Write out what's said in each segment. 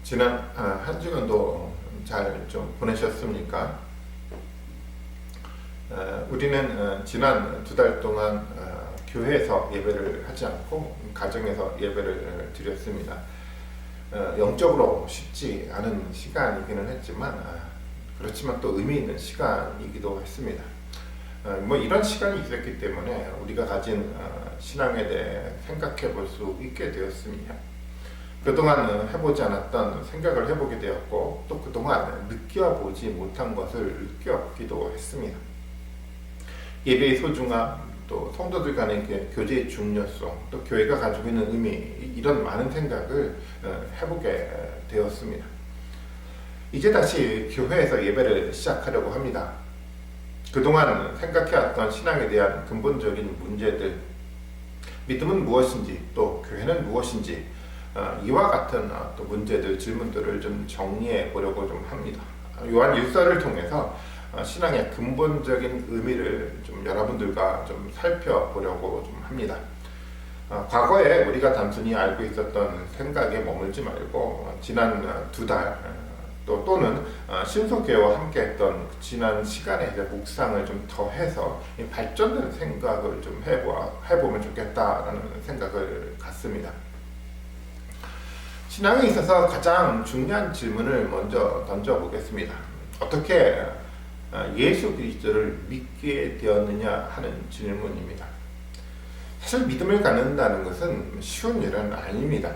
지난 한 주간도 잘 좀 보내셨습니까? 우리는 지난 2달 동안 교회에서 예배를 하지 않고 가정에서 예배를 드렸습니다. 영적으로 쉽지 않은 시간이기는 했지만 그렇지만 또 의미 있는 시간이기도 했습니다. 이런 시간이 있었기 때문에 우리가 가진 신앙에 대해 생각해 볼 수 있게 되었습니다. 그동안 해보지 않았던 생각을 해보게 되었고 또 그동안 느껴보지 못한 것을 느꼈기도 했습니다. 예배의 소중함, 또 성도들 간의 교제의 중요성, 또 교회가 가지고 있는 의미, 이런 많은 생각을 해보게 되었습니다. 이제 다시 교회에서 예배를 시작하려고 합니다. 그동안 생각해왔던 신앙에 대한 근본적인 문제들, 믿음은 무엇인지, 또 교회는 무엇인지, 이와 같은 또 문제들, 질문들을 좀 정리해 보려고 좀 합니다. 요한 1서를 통해서 신앙의 근본적인 의미를 좀 여러분들과 좀 살펴보려고 좀 합니다. 과거에 우리가 단순히 알고 있었던 생각에 머물지 말고 지난 2달 또는 신속교회와 함께 했던 지난 시간에 이제 묵상을 좀 더해서 발전된 생각을 좀 해보면 좋겠다라는 생각을 갖습니다. 신앙에 있어서 가장 중요한 질문을 먼저 던져보겠습니다. 어떻게 예수 그리스도를 믿게 되었느냐 하는 질문입니다. 사실 믿음을 갖는다는 것은 쉬운 일은 아닙니다.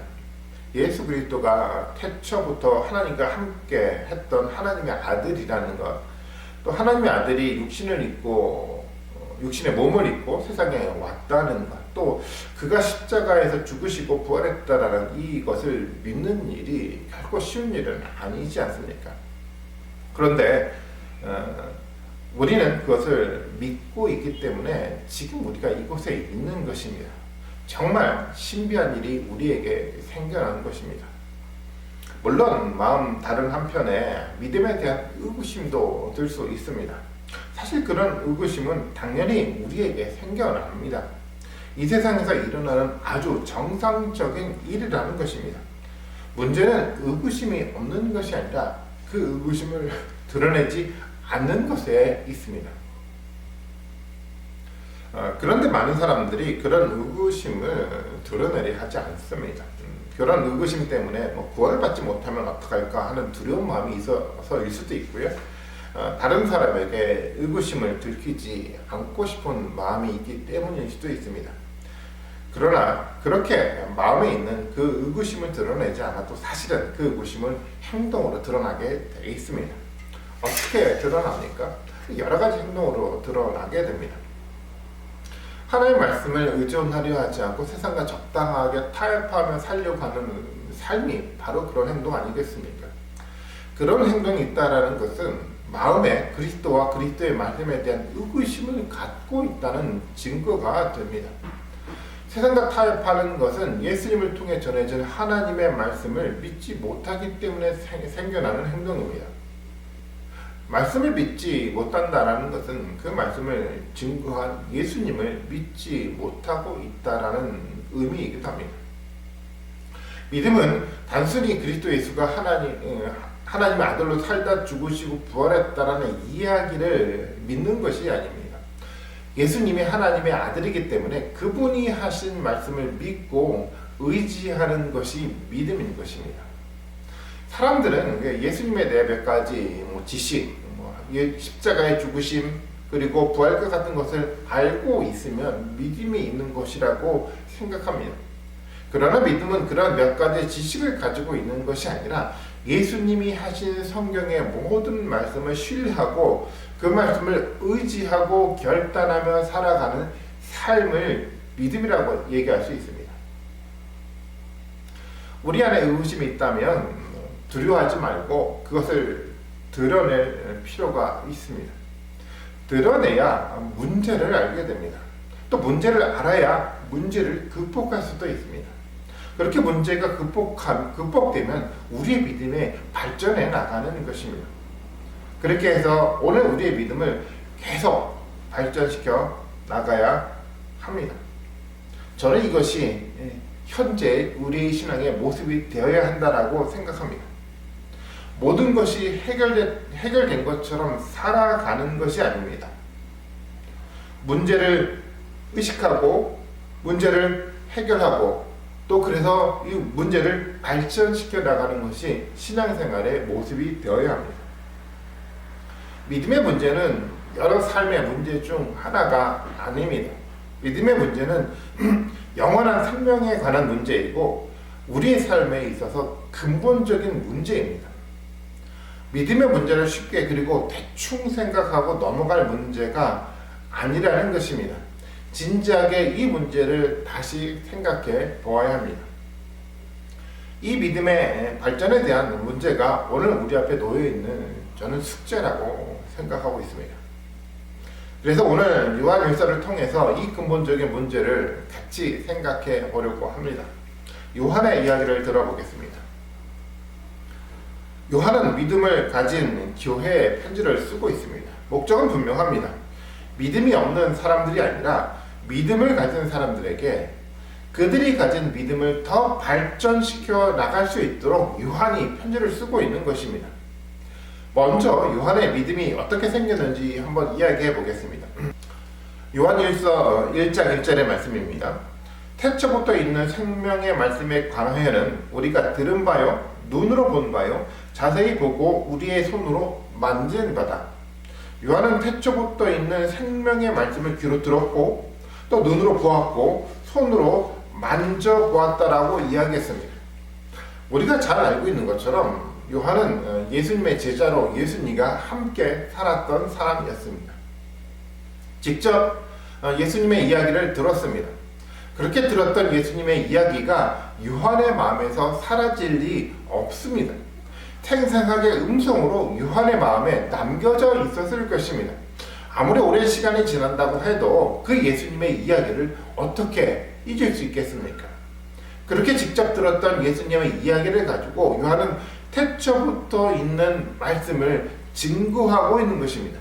예수 그리스도가 태초부터 하나님과 함께 했던 하나님의 아들이라는 것, 또 하나님의 아들이 육신의 몸을 입고 세상에 왔다는 것, 또 그가 십자가에서 죽으시고 부활했다라는 이것을 믿는 일이 결코 쉬운 일은 아니지 않습니까? 그런데 우리는 그것을 믿고 있기 때문에 지금 우리가 이곳에 있는 것입니다. 정말 신비한 일이 우리에게 생겨난 것입니다. 물론 마음 다른 한편에 믿음에 대한 의구심도 들 수 있습니다. 사실 그런 의구심은 당연히 우리에게 생겨납니다. 이 세상에서 일어나는 아주 정상적인 일이라는 것입니다. 문제는 의구심이 없는 것이 아니라 그 의구심을 드러내지 않는 것에 있습니다. 그런데 많은 사람들이 그런 의구심을 드러내려 하지 않습니다. 그런 의구심 때문에 구원을 받지 못하면 어떡할까 하는 두려운 마음이 있어서일 수도 있고요. 다른 사람에게 의구심을 들키지 않고 싶은 마음이 있기 때문일 수도 있습니다. 그러나 그렇게 마음에 있는 그 의구심을 드러내지 않아도 사실은 그 의구심은 행동으로 드러나게 되어 있습니다. 어떻게 드러납니까? 여러 가지 행동으로 드러나게 됩니다. 하나님의 말씀을 의존하려 하지 않고 세상과 적당하게 타협하며 살려고 하는 삶이 바로 그런 행동 아니겠습니까? 그런 행동이 있다는 것은 마음에 그리스도와 그리스도의 말씀에 대한 의구심을 갖고 있다는 증거가 됩니다. 세상과 타협하는 것은 예수님을 통해 전해진 하나님의 말씀을 믿지 못하기 때문에 생겨나는 행동입니다. 말씀을 믿지 못한다는 것은 그 말씀을 증거한 예수님을 믿지 못하고 있다는 의미이기도 합니다. 믿음은 단순히 그리스도 예수가 하나님의 아들로 살다 죽으시고 부활했다라는 이야기를 믿는 것이 아닙니다. 예수님이 하나님의 아들이기 때문에 그분이 하신 말씀을 믿고 의지하는 것이 믿음인 것입니다. 사람들은 예수님에 대해 몇 가지 지식, 십자가의 죽으심, 그리고 부활과 같은 것을 알고 있으면 믿음이 있는 것이라고 생각합니다. 그러나 믿음은 그런 몇 가지 지식을 가지고 있는 것이 아니라 예수님이 하신 성경의 모든 말씀을 신뢰하고 그 말씀을 의지하고 결단하며 살아가는 삶을 믿음이라고 얘기할 수 있습니다. 우리 안에 의구심이 있다면 두려워하지 말고 그것을 드러낼 필요가 있습니다. 드러내야 문제를 알게 됩니다. 또 문제를 알아야 문제를 극복할 수도 있습니다. 그렇게 문제가 극복되면 우리의 믿음에 발전해 나가는 것입니다. 그렇게 해서 오늘 우리의 믿음을 계속 발전시켜 나가야 합니다. 저는 이것이 현재 우리 신앙의 모습이 되어야 한다라고 생각합니다. 모든 것이 해결된 것처럼 살아가는 것이 아닙니다. 문제를 의식하고 문제를 해결하고 또 그래서 이 문제를 발전시켜 나가는 것이 신앙생활의 모습이 되어야 합니다. 믿음의 문제는 여러 삶의 문제 중 하나가 아닙니다. 믿음의 문제는 영원한 생명에 관한 문제이고 우리의 삶에 있어서 근본적인 문제입니다. 믿음의 문제를 쉽게 그리고 대충 생각하고 넘어갈 문제가 아니라는 것입니다. 진지하게 이 문제를 다시 생각해 보아야 합니다. 이 믿음의 발전에 대한 문제가 오늘 우리 앞에 놓여 있는 저는 숙제라고 생각하고 있습니다. 그래서 오늘 요한일서를 통해서 이 근본적인 문제를 같이 생각해 보려고 합니다. 요한의 이야기를 들어보겠습니다. 요한은 믿음을 가진 교회에 편지를 쓰고 있습니다. 목적은 분명합니다. 믿음이 없는 사람들이 아니라 믿음을 가진 사람들에게 그들이 가진 믿음을 더 발전시켜 나갈 수 있도록 요한이 편지를 쓰고 있는 것입니다. 먼저 요한의 믿음이 어떻게 생겼는지 한번 이야기해 보겠습니다. 요한일서 1장 1절의 말씀입니다. 태초부터 있는 생명의 말씀에 관하여는 우리가 들은 바요 눈으로 본 바요 자세히 보고 우리의 손으로 만진 바다. 요한은 태초부터 있는 생명의 말씀을 귀로 들었고 또 눈으로 보았고 손으로 만져보았다라고 이야기했습니다. 우리가 잘 알고 있는 것처럼 요한은 예수님의 제자로 예수님과 함께 살았던 사람이었습니다. 직접 예수님의 이야기를 들었습니다. 그렇게 들었던 예수님의 이야기가 요한의 마음에서 사라질 리 없습니다. 생생하게 음성으로 요한의 마음에 남겨져 있었을 것입니다. 아무리 오랜 시간이 지난다고 해도 그 예수님의 이야기를 어떻게 잊을 수 있겠습니까? 그렇게 직접 들었던 예수님의 이야기를 가지고 요한은 태초부터 있는 말씀을 증거하고 있는 것입니다.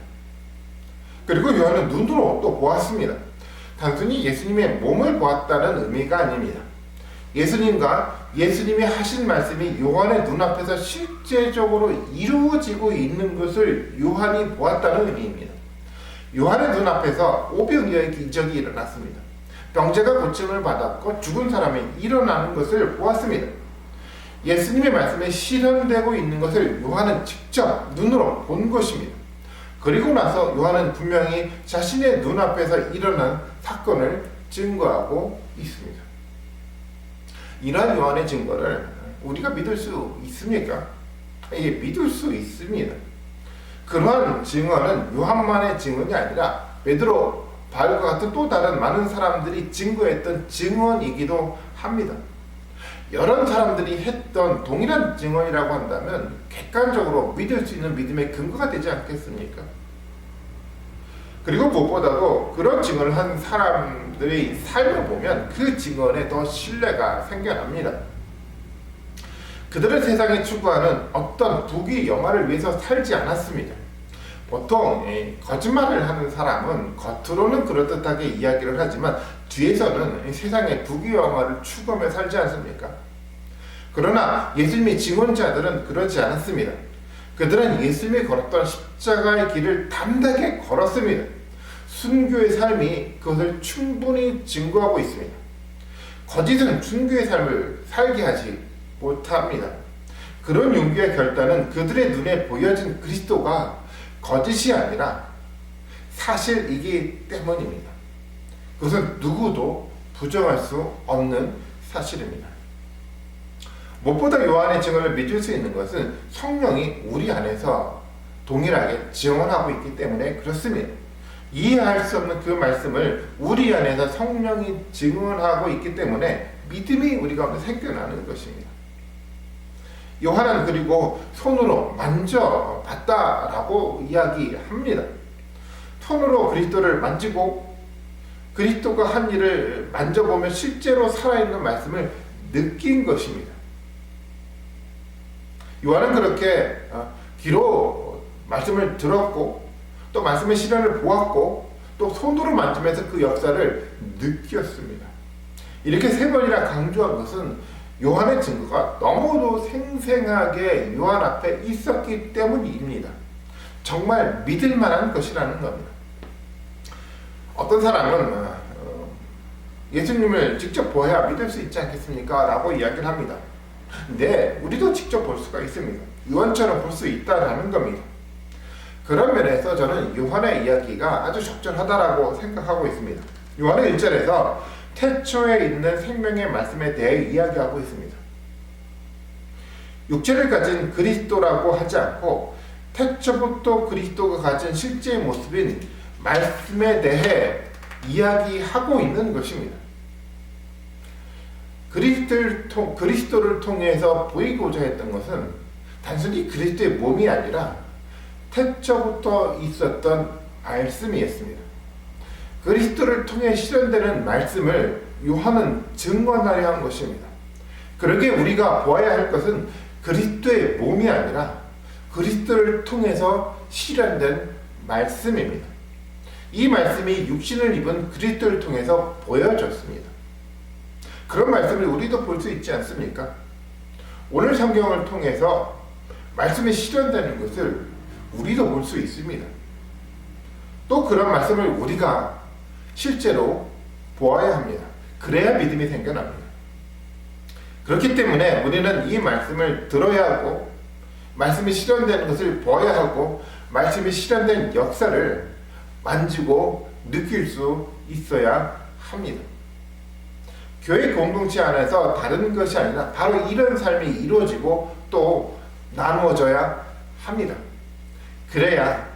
그리고 요한은 눈으로 또 보았습니다. 단순히 예수님의 몸을 보았다는 의미가 아닙니다. 예수님과 예수님이 하신 말씀이 요한의 눈앞에서 실제적으로 이루어지고 있는 것을 요한이 보았다는 의미입니다. 요한의 눈앞에서 오병이어의 기적이 일어났습니다. 병자가 고침을 받았고 죽은 사람이 일어나는 것을 보았습니다. 예수님의 말씀에 실현되고 있는 것을 요한은 직접 눈으로 본 것입니다. 그리고 나서 요한은 분명히 자신의 눈앞에서 일어난 사건을 증거하고 있습니다. 이러한 요한의 증거를 우리가 믿을 수 있습니까? 예, 믿을 수 있습니다. 그러한 증언은 요한만의 증언이 아니라 베드로, 바울과 같은 또 다른 많은 사람들이 증거했던 증언이기도 합니다. 여러 사람들이 했던 동일한 증언이라고 한다면 객관적으로 믿을 수 있는 믿음의 근거가 되지 않겠습니까? 그리고 무엇보다도 그런 증언을 한 사람들의 삶을 보면 그 증언에 더 신뢰가 생겨납니다. 그들은 세상에 추구하는 어떤 부귀 영화를 위해서 살지 않았습니다. 보통 거짓말을 하는 사람은 겉으로는 그럴듯하게 이야기를 하지만 뒤에서는 세상의 부귀 영화를 추구하며 살지 않습니까? 그러나 예수님의 증언자들은 그러지 않았습니다. 그들은 예수님이 걸었던 십자가의 길을 담대하게 걸었습니다. 순교의 삶이 그것을 충분히 증거하고 있습니다. 거짓은 순교의 삶을 살게 하지 못합니다. 그런 용기의 결단은 그들의 눈에 보여진 그리스도가 거짓이 아니라 사실이기 때문입니다. 그것은 누구도 부정할 수 없는 사실입니다. 무엇보다 요한의 증언을 믿을 수 있는 것은 성령이 우리 안에서 동일하게 증언하고 있기 때문에 그렇습니다. 이해할 수 없는 그 말씀을 우리 안에서 성령이 증언하고 있기 때문에 믿음이 우리 가운데 생겨나는 것입니다. 요한은 그리고 손으로 만져봤다라고 이야기합니다. 손으로 그리스도를 만지고 그리스도가 한 일을 만져보며 실제로 살아있는 말씀을 느낀 것입니다. 요한은 그렇게 귀로 말씀을 들었고 또 말씀의 실현을 보았고 또 손으로 만지면서 그 역사를 느꼈습니다. 이렇게 세 번이나 강조한 것은 요한의 증거가 너무도 생생하게 요한 앞에 있었기 때문입니다. 정말 믿을 만한 것이라는 겁니다. 어떤 사람은 예수님을 직접 보아야 믿을 수 있지 않겠습니까? 라고 이야기를 합니다. 네, 우리도 직접 볼 수가 있습니다. 요한처럼 볼 수 있다라는 겁니다. 그런 면에서 저는 요한의 이야기가 아주 적절하다라고 생각하고 있습니다. 요한의 1절에서 태초에 있는 생명의 말씀에 대해 이야기하고 있습니다. 육체를 가진 그리스도라고 하지 않고 태초부터 그리스도가 가진 실제의 모습인 말씀에 대해 이야기하고 있는 것입니다. 그리스도를 통해서 보이고자 했던 것은 단순히 그리스도의 몸이 아니라 태초부터 있었던 말씀이었습니다. 그리스도를 통해 실현되는 말씀을 요한은 증언하려 한 것입니다. 그러기에 우리가 보아야 할 것은 그리스도의 몸이 아니라 그리스도를 통해서 실현된 말씀입니다. 이 말씀이 육신을 입은 그리스도를 통해서 보여졌습니다. 그런 말씀을 우리도 볼 수 있지 않습니까? 오늘 성경을 통해서 말씀이 실현되는 것을 우리도 볼 수 있습니다. 또 그런 말씀을 우리가 실제로 보아야 합니다. 그래야 믿음이 생겨납니다. 그렇기 때문에 우리는 이 말씀을 들어야 하고 말씀이 실현되는 것을 보아야 하고 말씀이 실현된 역사를 만지고 느낄 수 있어야 합니다. 교회 공동체 안에서 다른 것이 아니라 바로 이런 삶이 이루어지고 또 나누어져야 합니다. 그래야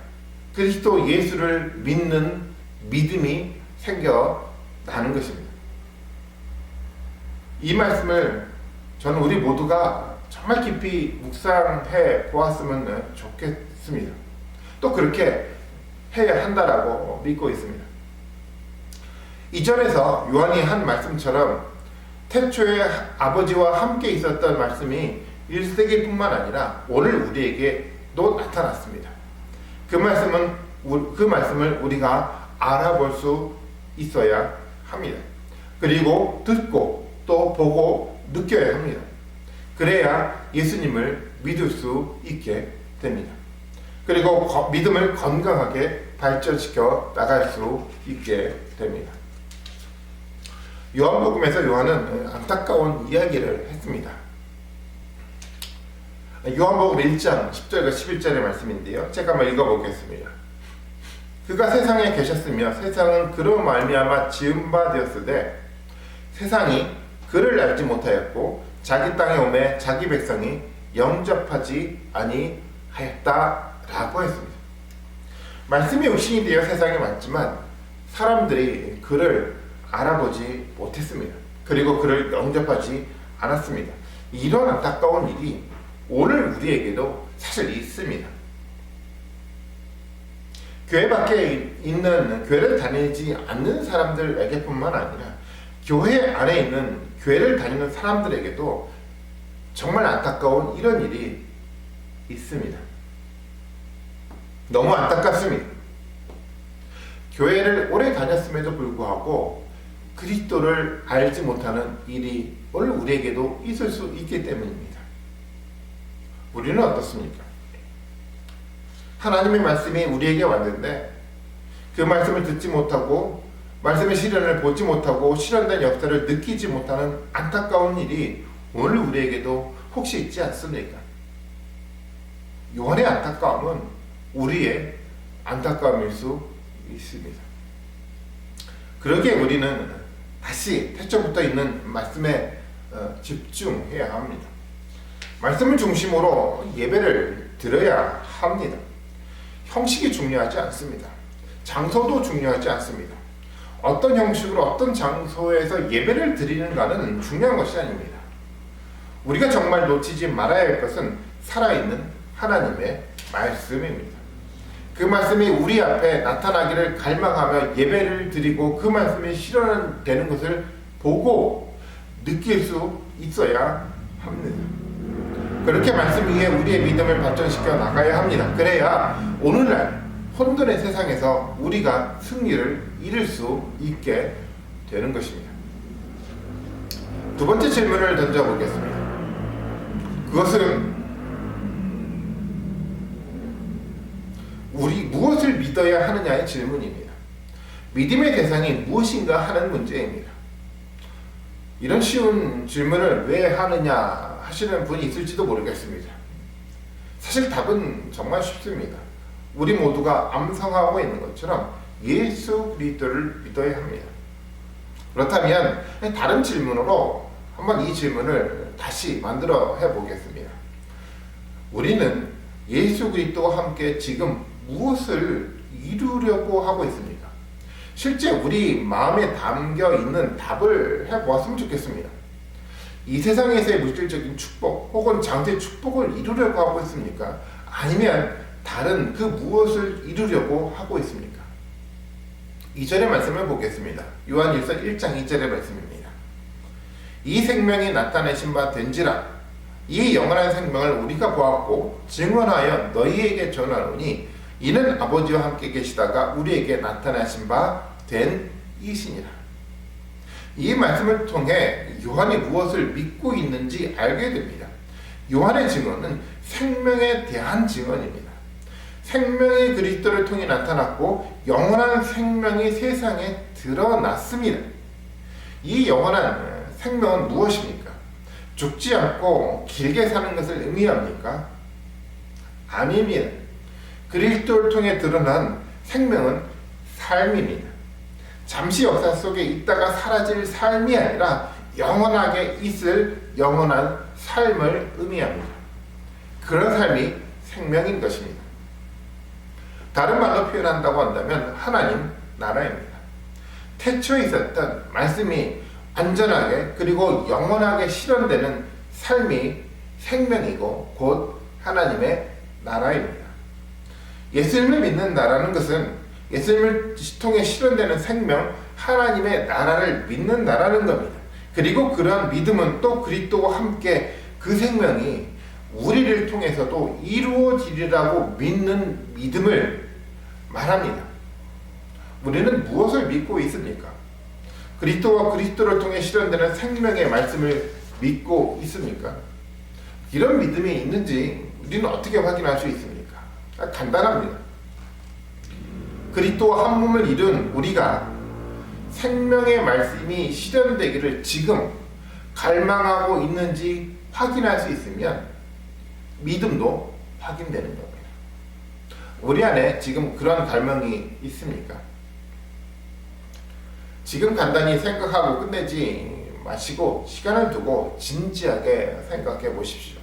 그리스도 예수를 믿는 믿음이 생겨나는 것입니다. 이 말씀을 저는 우리 모두가 정말 깊이 묵상해 보았으면 좋겠습니다. 또 그렇게 해야 한다라고 믿고 있습니다. 이전에서 요한이 한 말씀처럼 태초에 아버지와 함께 있었던 말씀이 1세기뿐만 아니라 오늘 우리에게도 나타났습니다. 그 말씀을 우리가 알아볼 수 있어야 합니다. 그리고 듣고 또 보고 느껴야 합니다. 그래야 예수님을 믿을 수 있게 됩니다. 그리고 믿음을 건강하게 발전시켜 나갈 수 있게 됩니다. 요한복음에서 요한은 안타까운 이야기를 했습니다. 요한복음 1장 10절과 11절의 말씀인데요. 제가 한번 읽어보겠습니다. 그가 세상에 계셨으며 세상은 그로 말미암아 지은 바 되었으되 세상이 그를 알지 못하였고 자기 땅에 오매 자기 백성이 영접하지 아니하였다라고 했습니다. 말씀이 육신이 되어 세상에 왔지만 사람들이 그를 알아보지 못했습니다. 그리고 그를 영접하지 않았습니다. 이런 안타까운 일이 오늘 우리에게도 사실 있습니다. 교회 밖에 있는 교회를 다니지 않는 사람들에게뿐만 아니라 교회 안에 있는 교회를 다니는 사람들에게도 정말 안타까운 이런 일이 있습니다. 너무 안타깝습니다. 교회를 오래 다녔음에도 불구하고 그리스도를 알지 못하는 일이 오늘 우리에게도 있을 수 있기 때문입니다. 우리는 어떻습니까? 하나님의 말씀이 우리에게 왔는데 그 말씀을 듣지 못하고 말씀의 실현을 보지 못하고 실현된 역사를 느끼지 못하는 안타까운 일이 오늘 우리에게도 혹시 있지 않습니까? 요한의 안타까움은 우리의 안타까움일 수 있습니다. 그러기에 우리는 다시 태초부터 있는 말씀에 집중해야 합니다. 말씀을 중심으로 예배를 드려야 합니다. 형식이 중요하지 않습니다. 장소도 중요하지 않습니다. 어떤 형식으로 어떤 장소에서 예배를 드리는가는 중요한 것이 아닙니다. 우리가 정말 놓치지 말아야 할 것은 살아있는 하나님의 말씀입니다. 그 말씀이 우리 앞에 나타나기를 갈망하며 예배를 드리고 그 말씀이 실현되는 것을 보고 느낄 수 있어야 합니다. 그렇게 말씀 위에 우리의 믿음을 발전시켜 나가야 합니다. 그래야 오늘날 혼돈의 세상에서 우리가 승리를 이룰 수 있게 되는 것입니다. 두 번째 질문을 던져보겠습니다. 그것은 우리 무엇을 믿어야 하느냐의 질문입니다. 믿음의 대상이 무엇인가 하는 문제입니다. 이런 쉬운 질문을 왜 하느냐 하시는 분이 있을지도 모르겠습니다. 사실 답은 정말 쉽습니다. 우리 모두가 암송하고 있는 것처럼 예수 그리스도를 믿어야 합니다. 그렇다면 다른 질문으로 한번 이 질문을 다시 만들어 해보겠습니다. 우리는 예수 그리스도와 함께 지금 무엇을 이루려고 하고 있습니까? 실제 우리 마음에 담겨 있는 답을 해보았으면 좋겠습니다. 이 세상에서의 물질적인 축복 혹은 장세 축복을 이루려고 하고 있습니까? 아니면 다른 그 무엇을 이루려고 하고 있습니까? 2절의 말씀을 보겠습니다. 요한일서 1장 2절의 말씀입니다. 이 생명이 나타내신 바 된지라 이 영원한 생명을 우리가 보았고 증언하여 너희에게 전하노니 이는 아버지와 함께 계시다가 우리에게 나타나신 바 된 이시니라. 이 말씀을 통해 요한이 무엇을 믿고 있는지 알게 됩니다. 요한의 증언은 생명에 대한 증언입니다. 생명이 그리스도를 통해 나타났고 영원한 생명이 세상에 드러났습니다. 이 영원한 생명은 무엇입니까? 죽지 않고 길게 사는 것을 의미합니까? 아닙니다. 그리스도를 통해 드러난 생명은 삶입니다. 잠시 역사 속에 있다가 사라질 삶이 아니라 영원하게 있을 영원한 삶을 의미합니다. 그런 삶이 생명인 것입니다. 다른 말로 표현한다고 한다면 하나님 나라입니다. 태초에 있었던 말씀이 안전하게 그리고 영원하게 실현되는 삶이 생명이고 곧 하나님의 나라입니다. 예수님을 믿는 나라는 것은 예수님을 통해 실현되는 생명, 하나님의 나라를 믿는 나라는 겁니다. 그리고 그러한 믿음은 또 그리스도와 함께 그 생명이 우리를 통해서도 이루어지리라고 믿는 믿음을 말합니다. 우리는 무엇을 믿고 있습니까? 그리스도와 그리스도를 통해 실현되는 생명의 말씀을 믿고 있습니까? 이런 믿음이 있는지 우리는 어떻게 확인할 수 있습니까? 간단합니다. 그리스도와 한 몸을 이룬 우리가 생명의 말씀이 실현되기를 지금 갈망하고 있는지 확인할 수 있으면 믿음도 확인되는 겁니다. 우리 안에 지금 그런 갈망이 있습니까? 지금 간단히 생각하고 끝내지 마시고 시간을 두고 진지하게 생각해 보십시오.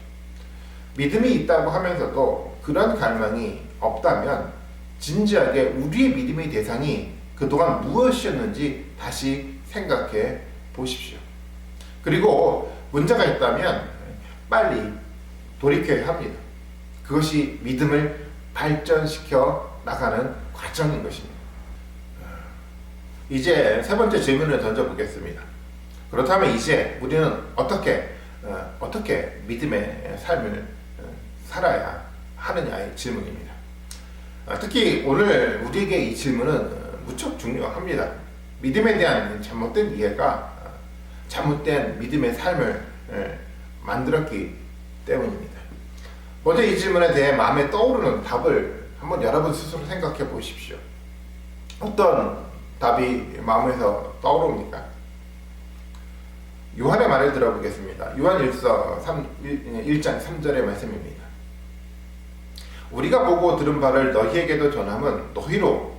믿음이 있다고 하면서도 그런 갈망이 없다면 진지하게 우리의 믿음의 대상이 그동안 무엇이었는지 다시 생각해 보십시오. 그리고 문제가 있다면 빨리 돌이켜야 합니다. 그것이 믿음을 발전시켜 나가는 과정인 것입니다. 이제 세 번째 질문을 던져보겠습니다. 그렇다면 이제 우리는 어떻게 믿음의 삶을 살아야 하느냐의 질문입니다. 특히 오늘 우리에게 이 질문은 무척 중요합니다. 믿음에 대한 잘못된 이해가 잘못된 믿음의 삶을 만들었기 때문입니다. 먼저 이 질문에 대해 마음에 떠오르는 답을 한번 여러분 스스로 생각해 보십시오. 어떤 답이 마음에서 떠오릅니까? 요한의 말을 들어보겠습니다. 요한일서 1장 3절의 말씀입니다. 우리가 보고 들은 바를 너희에게도 전함은 너희로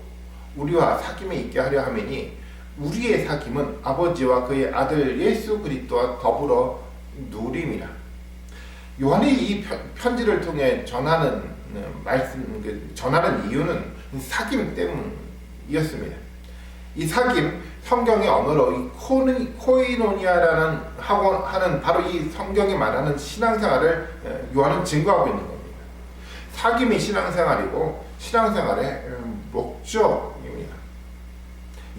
우리와 사귐이 있게 하려 함이니 우리의 사귐은 아버지와 그의 아들 예수 그리스도와 더불어 누림이라. 요한이 이 편지를 통해 전하는 이유는 사귐 때문이었습니다. 이 사귐, 성경의 언어로 이 코이노니아라는 하는 바로 이 성경이 말하는 신앙생활을 요한은 증거하고 있는 겁니다. 사귐이 신앙생활이고 신앙생활의 목적입니다.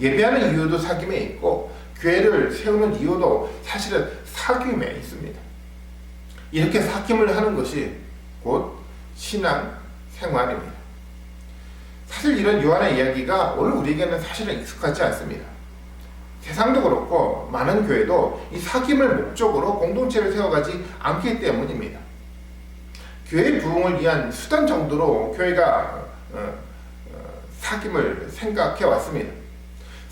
예배하는 이유도 사귐에 있고 교회를 세우는 이유도 사실은 사귐에 있습니다. 이렇게 사귐을 하는 것이 곧 신앙생활입니다. 사실 이런 요한의 이야기가 오늘 우리에게는 사실은 익숙하지 않습니다. 세상도 그렇고 많은 교회도 이 사귐을 목적으로 공동체를 세워가지 않기 때문입니다. 교회의 부흥을 위한 수단 정도로 교회가 사귐을 생각해 왔습니다.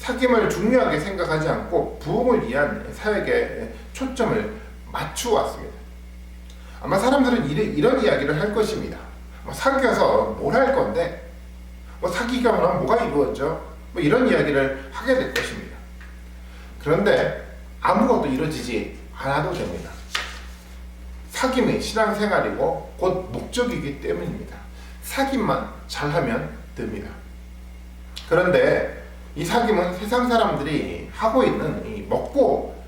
사귐을 중요하게 생각하지 않고 부흥을 위한 사역에 초점을 맞추어 왔습니다. 아마 사람들은 이런 이야기를 할 것입니다. 사귀어서 뭘 할 건데, 사귀기만 하면 뭐가 이루어져? 이런 이야기를 하게 될 것입니다. 그런데 아무것도 이루어지지 않아도 됩니다. 사귐이 신앙생활이고 곧 목적이기 때문입니다. 사귐만 잘하면 됩니다. 그런데 이 사귐은 세상 사람들이 하고 있는 이 먹고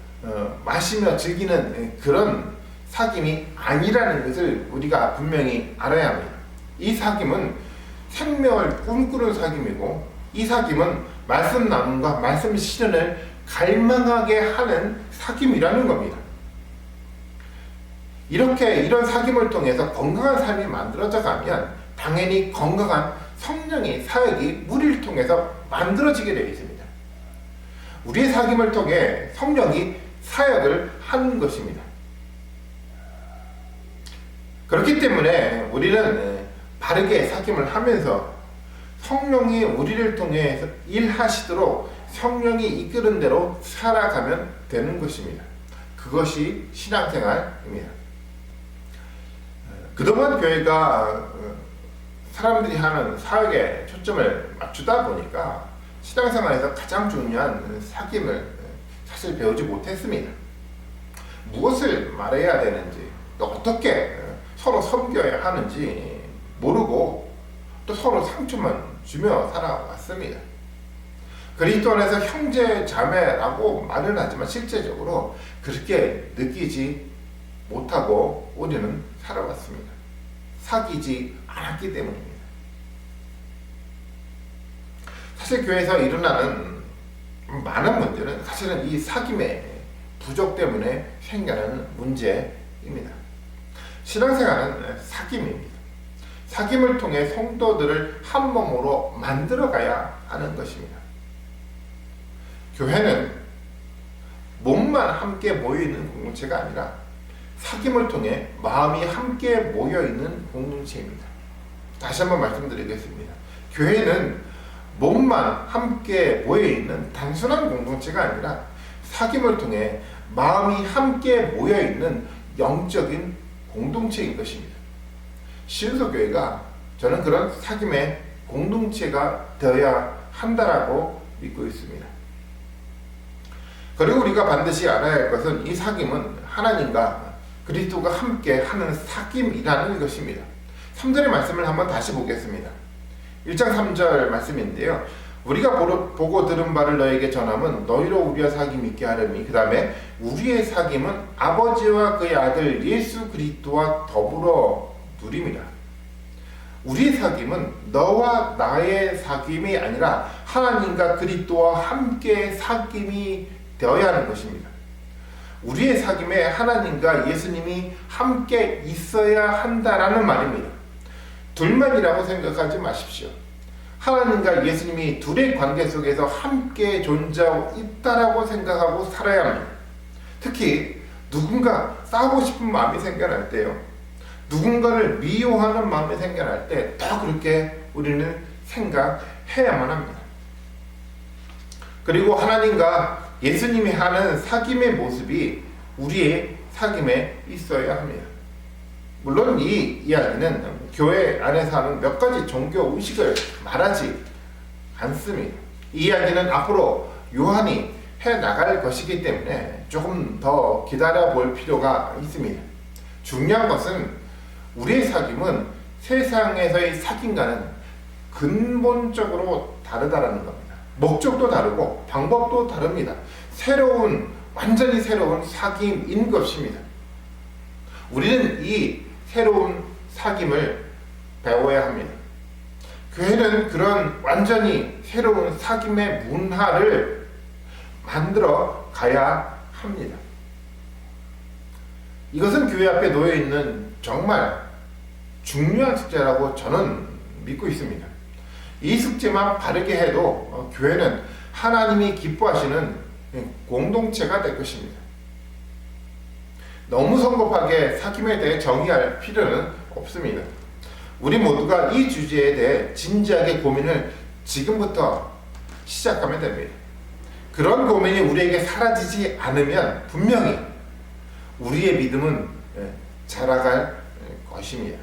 마시며 즐기는 그런 사귐이 아니라는 것을 우리가 분명히 알아야 합니다. 이 사귐은 생명을 꿈꾸는 사귐이고, 이 사귐은 말씀 나눔과 말씀 실현을 갈망하게 하는 사귐이라는 겁니다. 이런 사귐을 통해서 건강한 삶이 만들어져 가면 당연히 건강한 성령의 사역이 우리를 통해서 만들어지게 되어 있습니다. 우리의 사귐을 통해 성령이 사역을 하는 것입니다. 그렇기 때문에 우리는 바르게 사귐을 하면서 성령이 우리를 통해 일하시도록 성령이 이끄는 대로 살아가면 되는 것입니다. 그것이 신앙생활입니다. 그동안 교회가 사람들이 하는 사역에 초점을 맞추다 보니까 신앙생활에서 가장 중요한 사귐을 사실 배우지 못했습니다. 무엇을 말해야 되는지, 또 어떻게 서로 섬겨야 하는지 모르고 또 서로 상처만 주며 살아왔습니다. 그리스도 안에서 형제 자매라고 말은 하지만 실제적으로 그렇게 느끼지 못하고 우리는 살아왔습니다. 사귀지 않았기 때문입니다. 사실 교회에서 일어나는 많은 문제는 사실은 이 사귐의 부족 때문에 생겨나는 문제입니다. 신앙생활은 사귐입니다. 사귐을 통해 성도들을 한 몸으로 만들어가야 하는 것입니다. 교회는 몸만 함께 모여있는 공동체가 아니라 사귐을 통해 마음이 함께 모여있는 공동체입니다. 다시 한번 말씀드리겠습니다. 교회는 몸만 함께 모여있는 단순한 공동체가 아니라 사귐을 통해 마음이 함께 모여있는 영적인 공동체인 것입니다. 신소교회가 저는 그런 사귐의 공동체가 되어야 한다라고 믿고 있습니다. 그리고 우리가 반드시 알아야 할 것은 이 사귐은 하나님과 그리스도가 함께 하는 사귐이라는 것입니다. 3절의 말씀을 한번 다시 보겠습니다. 1장 3절 말씀인데요. 우리가 보고 들은 바를 너에게 전함은 너희로 우리와 사귐 있게 하려니, 그 다음에 우리의 사귐은 아버지와 그의 아들 예수 그리스도와 더불어 누림이라. 우리의 사귐은 너와 나의 사귐이 아니라 하나님과 그리스도와 함께 사귐이 되어야 하는 것입니다. 우리의 사귐에 하나님과 예수님이 함께 있어야 한다라는 말입니다. 둘만이라고 생각하지 마십시오. 하나님과 예수님이 둘의 관계 속에서 함께 존재하고 있다라고 생각하고 살아야 합니다. 특히 누군가 싸우고 싶은 마음이 생겨날 때요, 누군가를 미워하는 마음이 생겨날 때 더 그렇게 우리는 생각해야만 합니다. 그리고 하나님과 예수님이 하는 사귐의 모습이 우리의 사귐에 있어야 합니다. 물론 이 이야기는 교회 안에서 하는 몇 가지 종교 의식을 말하지 않습니다. 이 이야기는 앞으로 요한이 해나갈 것이기 때문에 조금 더 기다려볼 필요가 있습니다. 중요한 것은 우리의 사귐은 세상에서의 사귐과는 근본적으로 다르다는 겁니다. 목적도 다르고 방법도 다릅니다. 완전히 새로운 사귐인 것입니다. 우리는 이 새로운 사귐을 배워야 합니다. 교회는 그런 완전히 새로운 사귐의 문화를 만들어 가야 합니다. 이것은 교회 앞에 놓여 있는 정말 중요한 숙제라고 저는 믿고 있습니다. 이 숙제만 바르게 해도 교회는 하나님이 기뻐하시는 공동체가 될 것입니다. 너무 성급하게 사귐에 대해 정의할 필요는 없습니다. 우리 모두가 이 주제에 대해 진지하게 고민을 지금부터 시작하면 됩니다. 그런 고민이 우리에게 사라지지 않으면 분명히 우리의 믿음은 자라갈 것입니다.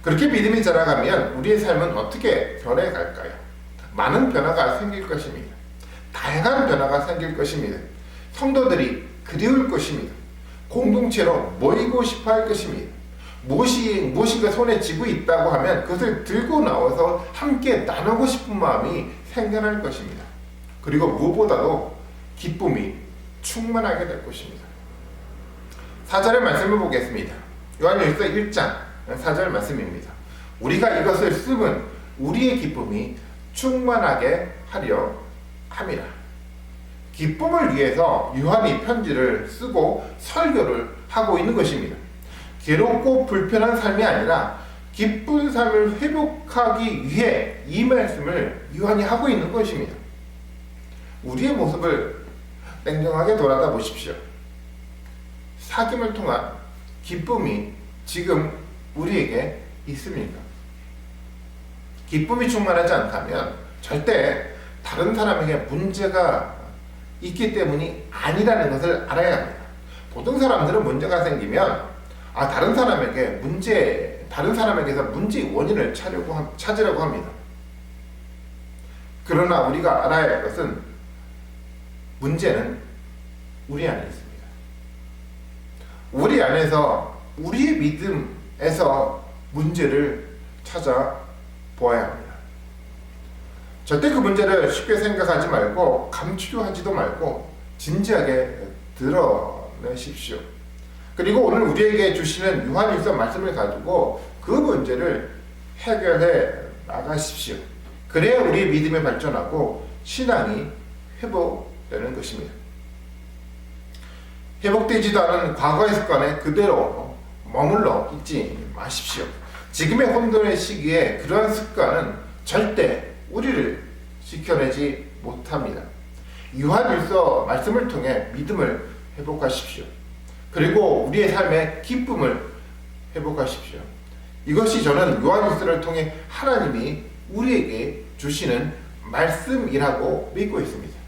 그렇게 믿음이 자라가면 우리의 삶은 어떻게 변해갈까요? 많은 변화가 생길 것입니다. 다양한 변화가 생길 것입니다. 성도들이 그리울 것입니다. 공동체로 모이고 싶어 할 것입니다. 무엇인가 손에 쥐고 있다고 하면 그것을 들고 나와서 함께 나누고 싶은 마음이 생겨날 것입니다. 그리고 무엇보다도 기쁨이 충만하게 될 것입니다. 4절의 말씀을 보겠습니다. 요한일서 1장 4절 말씀입니다. 우리가 이것을 쓰면 우리의 기쁨이 충만하게 하려 함이라. 기쁨을 위해서 요한이 편지를 쓰고 설교를 하고 있는 것입니다. 괴롭고 불편한 삶이 아니라 기쁜 삶을 회복하기 위해 이 말씀을 요한이 하고 있는 것입니다. 우리의 모습을 냉정하게 돌아다 보십시오. 사귐을 통한 기쁨이 지금 우리에게 있습니까? 기쁨이 충만하지 않다면 절대 다른 사람에게 문제가 있기 때문이 아니라는 것을 알아야 합니다. 보통 사람들은 문제가 생기면 다른 사람에게서 문제의 원인을 찾으려고 합니다. 그러나 우리가 알아야 할 것은 문제는 우리 안에 있습니다. 우리 안에서 우리의 믿음에서 문제를 찾아보아야 합니다. 절대 그 문제를 쉽게 생각하지 말고 감추려 하지도 말고 진지하게 드러내십시오. 그리고 오늘 우리에게 주시는 요한일서 말씀을 가지고 그 문제를 해결해 나가십시오. 그래야 우리의 믿음이 발전하고 신앙이 회복되는 것입니다. 회복되지도 않은 과거의 습관에 그대로 머물러 있지 마십시오. 지금의 혼돈의 시기에 그러한 습관은 절대 우리를 지켜내지 못합니다. 요한일서 말씀을 통해 믿음을 회복하십시오. 그리고 우리의 삶의 기쁨을 회복하십시오. 이것이 저는 요한일서를 통해 하나님이 우리에게 주시는 말씀이라고 믿고 있습니다.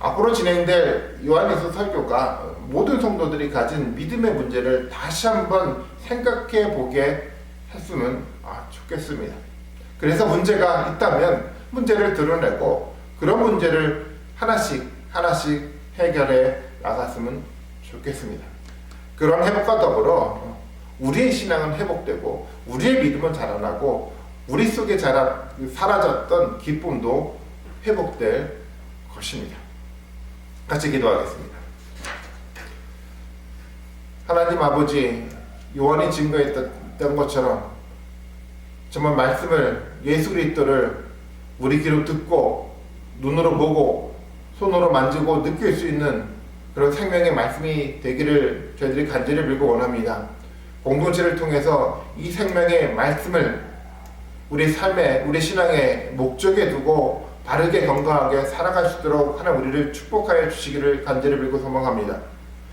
앞으로 진행될 요한일서 설교가 모든 성도들이 가진 믿음의 문제를 다시 한번 생각해 보게 했으면 좋겠습니다. 그래서 문제가 있다면 문제를 드러내고 그런 문제를 하나씩 해결해 나갔으면 좋겠습니다. 그런 회복과 더불어 우리의 신앙은 회복되고 우리의 믿음은 자라나고 우리 속에 사라졌던 기쁨도 회복될 것입니다. 같이 기도하겠습니다. 하나님 아버지, 요한이 증거했던 것처럼 정말 말씀을, 예수 그리스도를 우리 귀로 듣고 눈으로 보고 손으로 만지고 느낄 수 있는 그런 생명의 말씀이 되기를 저희들이 간절히 빌고 원합니다. 공동체를 통해서 이 생명의 말씀을 우리 삶에, 우리 신앙의 목적에 두고 바르게 건강하게 살아갈 수 있도록 하나님 우리를 축복하여 주시기를 간절히 빌고 소망합니다.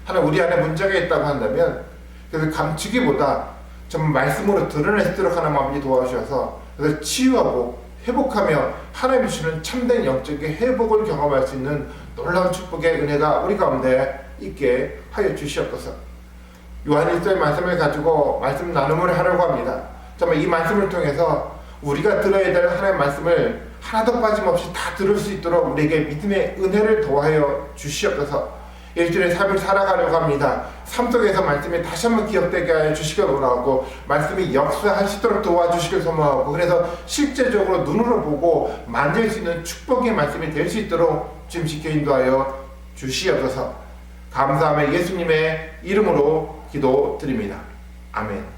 하나님 우리 안에 문제가 있다고 한다면 그래서 감추기보다 정말 말씀으로 드러낼 수 있도록 하나님 아버지 도와주셔서 그래서 치유하고 회복하며 하나님이 주시는 참된 영적인 회복을 경험할 수 있는 놀라운 축복의 은혜가 우리 가운데 있게 하여 주시옵소서. 요한일서의 말씀을 가지고 말씀 나눔을 하려고 합니다. 정말 이 말씀을 통해서 우리가 들어야 될 하나님의 말씀을 하나도 빠짐없이 다 들을 수 있도록 우리에게 믿음의 은혜를 더하여 주시옵소서. 일주일의 삶을 살아가려고 합니다. 삶 속에서 말씀이 다시 한번 기억되게 하여 주시길 원하고 말씀이 역사하시도록 도와주시길 소망하고 그래서 실제적으로 눈으로 보고 만질 수 있는 축복의 말씀이 될 수 있도록 주임시켜 인도하여 주시옵소서. 감사하며 예수님의 이름으로 기도드립니다. 아멘.